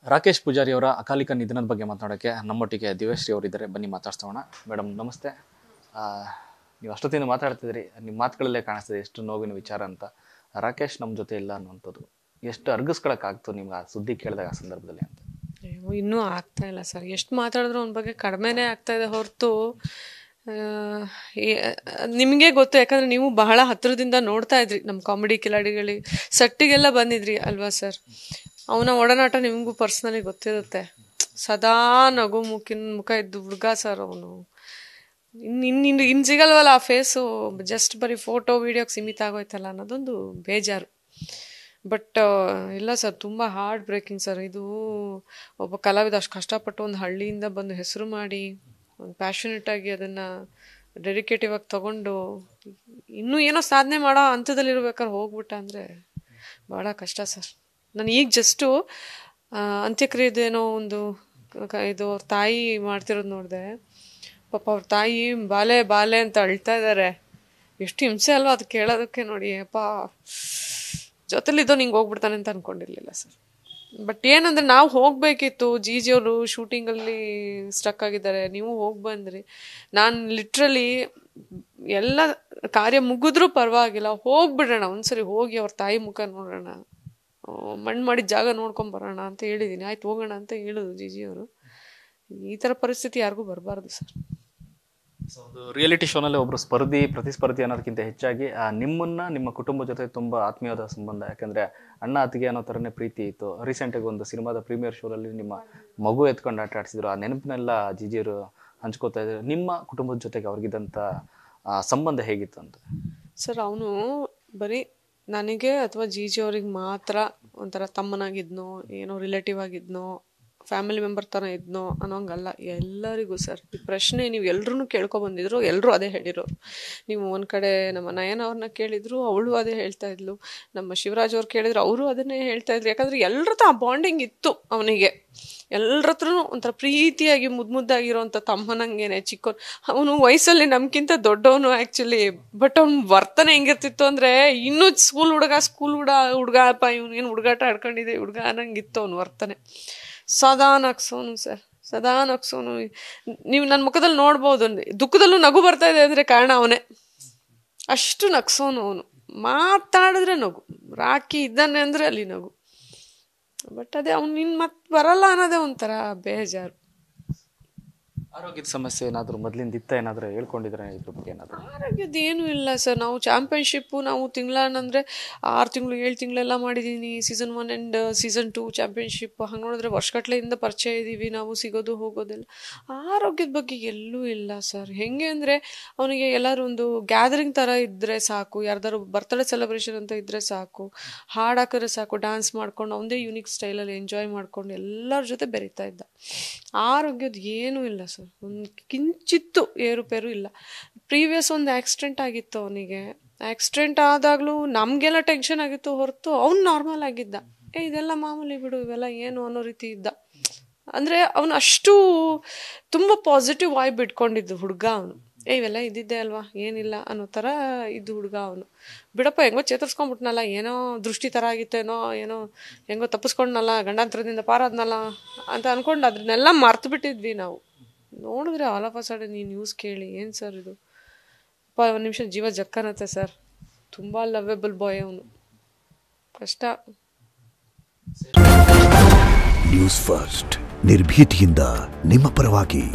ರಾಕೇಶ್ ಪೂಜಾರಿ ಅವರ ಅಕಾಲಿಕ ನಿಧನದ ಬಗ್ಗೆ ಮಾತನಾಡೋಕ್ಕೆ ನಮ್ಮೊಟ್ಟಿಗೆ ದಿವ್ಯಶ್ರೀ ಅವರಿದ್ದಾರೆ. ಬನ್ನಿ ಮಾತಾಡ್ಸೋಣ. ಮೇಡಮ್ ನಮಸ್ತೆ. ನೀವು ಅಷ್ಟೊತ್ತಿಂದ ಮಾತಾಡ್ತಿದ್ರಿ, ನಿಮ್ಮ ಮಾತುಗಳಲ್ಲೇ ಕಾಣಿಸ್ತದೆ ಎಷ್ಟು ನೋವಿನ ವಿಚಾರ ಅಂತ. ರಾಕೇಶ್ ನಮ್ಮ ಜೊತೆ ಇಲ್ಲ ಅನ್ನುವಂಥದ್ದು ಎಷ್ಟು ಅರ್ಗಿಸ್ಕೊಳಕ್ಕಾಗ್ತು ನಿಮ್ಗೆ ಆ ಸುದ್ದಿ ಕೇಳಿದಾಗ ಆ ಸಂದರ್ಭದಲ್ಲಿ ಅಂತ? ಇನ್ನೂ ಆಗ್ತಾ ಇಲ್ಲ ಸರ್. ಎಷ್ಟು ಮಾತಾಡಿದ್ರು ಅವನ ಬಗ್ಗೆ ಕಡಿಮೆನೇ ಆಗ್ತಾ ಇದೆ ಹೊರತು ನಿಮಗೆ ಗೊತ್ತು, ಯಾಕಂದ್ರೆ ನೀವು ಬಹಳ ಹತ್ರದಿಂದ ನೋಡ್ತಾ ಇದ್ರಿ ನಮ್ಮ ಕಾಮಿಡಿ ಕಿಲಾಡಿಗಳಿಗೆ, ಸಟ್ಟಿಗೆಲ್ಲ ಬಂದಿದ್ರಿ ಅಲ್ವಾ ಸರ್. ಅವನ ಒಡನಾಟ ನಿಮಗೂ ಪರ್ಸ್ನಲಿ ಗೊತ್ತಿರುತ್ತೆ. ಸದಾ ನಗು ಮುಖ ಇದ್ದು ಹುಡುಗ ಸರ್ ಅವನು. ಇನ್ನು ಸಿಗಲ್ವಲ್ಲ ಆ ಫೇಸು, ಜಸ್ಟ್ ಬರೀ ಫೋಟೋ ವಿಡಿಯೋಗೆ ಸೀಮಿತ ಆಗೋಯ್ತಲ್ಲ ಅನ್ನೋದೊಂದು ಬೇಜಾರು. ಬಟ್ ಇಲ್ಲ ಸರ್, ತುಂಬ ಹಾರ್ಟ್ ಬ್ರೇಕಿಂಗ್ ಸರ್. ಇದು ಒಬ್ಬ ಕಲಾವಿದ ಅಷ್ಟು ಕಷ್ಟಪಟ್ಟು ಒಂದು ಹಳ್ಳಿಯಿಂದ ಬಂದು ಹೆಸರು ಮಾಡಿ ಒಂದು ಪ್ಯಾಷನೇಟಾಗಿ ಅದನ್ನು ಡೆಡಿಕೇಟಿವ್ ಆಗಿ ತೊಗೊಂಡು ಇನ್ನೂ ಏನೋ ಸಾಧನೆ ಮಾಡೋ ಹಂತದಲ್ಲಿರ್ಬೇಕಾದ್ರೆ ಹೋಗ್ಬಿಟ್ಟ ಅಂದರೆ ಭಾಳ ಕಷ್ಟ ಸರ್. ನಾನು ಈಗ ಜಸ್ಟು ಅಂತ್ಯಕ್ರಿಯೆದೇನೋ ಒಂದು ಇದು ಅವ್ರ ತಾಯಿ ಮಾಡ್ತಿರೋದು ನೋಡಿದೆ. ಪಾಪ ಅವ್ರ ತಾಯಿ ಬಾಲೆ ಬಾಲೆ ಅಂತ ಅಳ್ತಾ ಇದ್ದಾರೆ. ಎಷ್ಟು ಹಿಂಸೆ ಅಲ್ವಾ ಅದು ಕೇಳೋದಕ್ಕೆ. ನೋಡಿ ಅಪ್ಪ ಜೊತೆಲಿದ್ದೋ ನಿಂಗೆ ಹೋಗ್ಬಿಡ್ತಾನೆ ಅಂತ ಅಂದ್ಕೊಂಡಿರ್ಲಿಲ್ಲ ಸರ್. ಬಟ್ ಏನಂದರೆ ನಾವು ಹೋಗಬೇಕಿತ್ತು. ಜಿಜಿಯವರು ಶೂಟಿಂಗಲ್ಲಿ ಸ್ಟಕ್ ಆಗಿದ್ದಾರೆ, ನೀವು ಹೋಗಿ ಬಂದ್ರಿ. ನಾನು ಲಿಟ್ರಲಿ ಎಲ್ಲ ಕಾರ್ಯ ಮುಗಿದ್ರೂ ಪರವಾಗಿಲ್ಲ, ಹೋಗ್ಬಿಡೋಣ ಒಂದ್ಸರಿ, ಹೋಗಿ ಅವ್ರ ತಾಯಿ ಮುಖ ನೋಡೋಣ, ಮಣ್ಣು ಮಾಡಿದ ಜಾಗ ನೋಡ್ಕೊಂಬರೋಣ ಅಂತ ಹೇಳಿದ್ದೀನಿ. ಆಯ್ತು ಹೋಗೋಣ ಅಂತ ಹೇಳಿದ್ರು ಜಿಜಿಯವರು. ಈ ಥರ ಪರಿಸ್ಥಿತಿ ಯಾರಿಗೂ ಬರಬಾರ್ದು ಸರ್. ಒಂದು ರಿಯಾಲಿಟಿ ಶೋನಲ್ಲಿ ಒಬ್ಬರು ಪ್ರತಿಸ್ಪರ್ಧಿ ಅನ್ನೋದಕ್ಕಿಂತ ಹೆಚ್ಚಾಗಿ ನಿಮ್ಮನ್ನ ನಿಮ್ಮ ಕುಟುಂಬದ ಜೊತೆ ತುಂಬ ಆತ್ಮೀಯವಾದ ಸಂಬಂಧ. ಯಾಕಂದರೆ ಅಣ್ಣ ಅತ್ತಿಗೆ ಅನ್ನೋ ಥರನೇ ಪ್ರೀತಿ ಇತ್ತು. ರೀಸೆಂಟಾಗಿ ಒಂದು ಸಿನಿಮಾದ ಪ್ರೀಮಿಯರ್ ಶೋನಲ್ಲಿ ನಿಮ್ಮ ಮಗು ಎತ್ಕೊಂಡು ಆಟ ಆಡಿಸಿದ್ರು. ಆ ನೆನಪಿನೆಲ್ಲ ಜಿಜಿಯವರು ಹಂಚ್ಕೋತಾ ಇದ್ರು. ನಿಮ್ಮ ಕುಟುಂಬದ ಜೊತೆಗೆ ಅವ್ರಿಗಿದ್ದಂಥ ಸಂಬಂಧ ಹೇಗಿತ್ತು ಅಂತ? ಸರ್ ಅವನು ಬರೀ ನನಗೆ ಅಥವಾ ಜಿಜಿಯವ್ರಿಗೆ ಮಾತ್ರ ಒಂಥರ ತಮ್ಮನಾಗಿದ್ನೋ, ಏನೋ ರಿಲೇಟಿವ್ ಆಗಿದ್ನೋ, ಫ್ಯಾಮಿಲಿ ಮೆಂಬರ್ ಥರ ಇದ್ನೋ ಅನ್ನೋಂಗಲ್ಲ, ಎಲ್ಲರಿಗೂ ಸರ್. ಈ ಪ್ರಶ್ನೆ ನೀವು ಎಲ್ಲರೂ ಕೇಳ್ಕೊಬಂದಿದ್ರು, ಎಲ್ಲರೂ ಅದೇ ಹೇಳಿರೋರು. ನೀವು ಒಂದು ಕಡೆ ನಮ್ಮ ನಯನ ಅವ್ರನ್ನ ಕೇಳಿದ್ರು, ಅವಳು ಅದೇ ಹೇಳ್ತಾ ಇದ್ಲು. ನಮ್ಮ ಶಿವರಾಜ್ ಅವ್ರು ಕೇಳಿದ್ರು, ಅವರು ಅದನ್ನೇ ಹೇಳ್ತಾ ಇದ್ರು. ಯಾಕಂದರೆ ಎಲ್ಲರ ಹತ್ರ ಆ ಬಾಂಡಿಂಗ್ ಇತ್ತು ಅವನಿಗೆ. ಎಲ್ಲರ ಹತ್ರನೂ ಒಂಥರ ಪ್ರೀತಿಯಾಗಿ ಮುದ್ದಾಗಿರೋಂಥ ತಮ್ಮನಂಗೇನೆ ಚಿಕ್ಕವನು. ಅವನು ವಯಸ್ಸಲ್ಲಿ ನಮ್ಗಿಂತ ದೊಡ್ಡವನು ಆ್ಯಕ್ಚುಲಿ. ಬಟ್ ಅವ್ನ ವರ್ತನೆ ಹೆಂಗಿರ್ತಿತ್ತು ಅಂದರೆ, ಇನ್ನೂ ಸ್ಕೂಲ್ ಹುಡುಗ ಅಪ್ಪ ಇವನೇನು ಹುಡುಗಾಟ ಆಡ್ಕೊಂಡಿದೆ ಹುಡುಗ ಅನ್ನಂಗಿತ್ತು ಅವ್ನ ವರ್ತನೆ. ಸದಾ ನಗ್ಸೋನು ಸರ್, ಸದಾ ನಗ್ಸೋನು. ನೀವು ನನ್ನ ಮುಖದಲ್ಲಿ ನೋಡ್ಬೋದು, ದುಃಖದಲ್ಲೂ ನಗು ಬರ್ತಾ ಇದೆ ಅಂದರೆ ಕಾರಣ ಅವನೇ. ಅಷ್ಟು ನಗ್ಸೋನು ಅವನು. ಮಾತಾಡಿದ್ರೆ ನಗು, ರಾಕಿ ಇದ್ದಾನೆ ಅಂದರೆ ಅಲ್ಲಿ ನಗು. ಬಟ್ ಅದೇ ಅವ್ನು ನಿನ್ನ ಮತ್ತೆ ಬರಲ್ಲ ಅನ್ನೋದೇ ಒಂಥರ ಬೇಜಾರು. ಆರೋಗ್ಯದ ಸಮಸ್ಯೆ ಏನಾದರೂ ಮೊದಲಿಂದ ಇತ್ತ, ಏನಾದರೂ ಹೇಳ್ಕೊಂಡಿದ್ರೆ ಇದ್ರ ಬಗ್ಗೆ ಏನಾದರೂ? ಆರೋಗ್ಯದ ಏನೂ ಇಲ್ಲ ಸರ್. ನಾವು ಚಾಂಪಿಯನ್ಶಿಪ್ಪು ನಾವು ತಿಂಗಳನ್ನಂದರೆ 6 ತಿಂಗಳು 7 ತಿಂಗಳೆಲ್ಲ ಮಾಡಿದ್ದೀನಿ. Season 1 and season 2 championship. ಹಂಗೆ ನೋಡಿದ್ರೆ ವರ್ಷಗಟ್ಲೆಯಿಂದ ಪರಿಚಯ ಇದ್ದೀವಿ ನಾವು, ಸಿಗೋದು ಹೋಗೋದೆಲ್ಲ. ಆರೋಗ್ಯದ ಬಗ್ಗೆ ಎಲ್ಲೂ ಇಲ್ಲ ಸರ್. ಹೆಂಗೆ ಅಂದರೆ ಅವನಿಗೆ ಎಲ್ಲರೂ ಒಂದು ಗ್ಯಾದರಿಂಗ್ ಥರ ಇದ್ದರೆ ಸಾಕು, ಯಾರ್ದಾರು ಬರ್ತ್ಡೇ ಸೆಲೆಬ್ರೇಷನ್ ಅಂತ ಇದ್ದರೆ ಸಾಕು, ಹಾಡು ಹಾಕಿದ್ರೆ ಸಾಕು, ಡ್ಯಾನ್ಸ್ ಮಾಡ್ಕೊಂಡು ಅವನದೇ ಯೂನಿಕ್ ಸ್ಟೈಲಲ್ಲಿ ಎಂಜಾಯ್ ಮಾಡ್ಕೊಂಡು ಎಲ್ಲರ ಜೊತೆ ಬೆರೀತಾ ಇದ್ದ. ಆರೋಗ್ಯದ ಏನೂ ಇಲ್ಲ ಸರ್, ಒಂದು ಕಿಂಚಿತ್ತು ಏರುಪೇರು ಇಲ್ಲ. ಪ್ರೀವಿಯಸ್ ಒಂದು ಆಕ್ಸಿಡೆಂಟ್ ಆಗಿತ್ತು ಅವನಿಗೆ. ಆಕ್ಸಿಡೆಂಟ್ ಆದಾಗಲೂ ನಮಗೆಲ್ಲ ಟೆನ್ಷನ್ ಆಗಿತ್ತು ಹೊರತು ಅವ್ನು ನಾರ್ಮಲ್ ಆಗಿದ್ದ. ಇದೆಲ್ಲ ಮಾಮೂಲಿ ಬಿಡು, ಇವೆಲ್ಲ ಏನು ಅನ್ನೋ ರೀತಿ ಇದ್ದ. ಅಂದರೆ ಅವನು ಅಷ್ಟು ತುಂಬ ಪಾಸಿಟಿವ್ ವೈಬ್ ಇಟ್ಕೊಂಡಿದ್ದು ಹುಡುಗ ಅವನು. ಇವೆಲ್ಲ ಇದ್ದಿದ್ದೆ ಅಲ್ವಾ, ಏನಿಲ್ಲ ಅನ್ನೋ ಥರ ಇದ್ದು ಹುಡುಗ ಅವನು. ಬಿಡಪ್ಪ ಹೆಂಗೋ ಚೇತರಿಸ್ಕೊಂಡ್ಬಿಟ್ನಲ್ಲ, ಏನೋ ದೃಷ್ಟಿ ಥರ ಆಗಿತ್ತೇನೋ, ಏನೋ ಹೆಂಗೋ ತಪ್ಪಿಸ್ಕೊಂಡ್ನಲ್ಲ, ಗಂಡಾಂತರದಿಂದ ಪಾರಾದ್ನಲ್ಲ ಅಂತ ಅಂದ್ಕೊಂಡು ಅದನ್ನೆಲ್ಲ ಮರ್ತು ಬಿಟ್ಟಿದ್ವಿ ನಾವು. ನೋಡಿದ್ರೆ ಆಲ್ ಆಫ್ ಅ ಸಡನ್ ಈ ನ್ಯೂಸ್ ಕೇಳಿ ಏನು ಸರ್ ಇದು, ಒಂದು ನಿಮಿಷ ಜೀವ ಜಕ್ಕನತ್ತೆ ಸರ್. ತುಂಬ ಲವ್ವೆಬಲ್ ಬಾಯ್ ಅವನು. ಕಷ್ಟ. ನ್ಯೂಸ್ ಫಸ್ಟ್, ನಿರ್ಭೀತಿಯಿಂದ ನಿಮ್ಮ ಪರವಾಗಿ.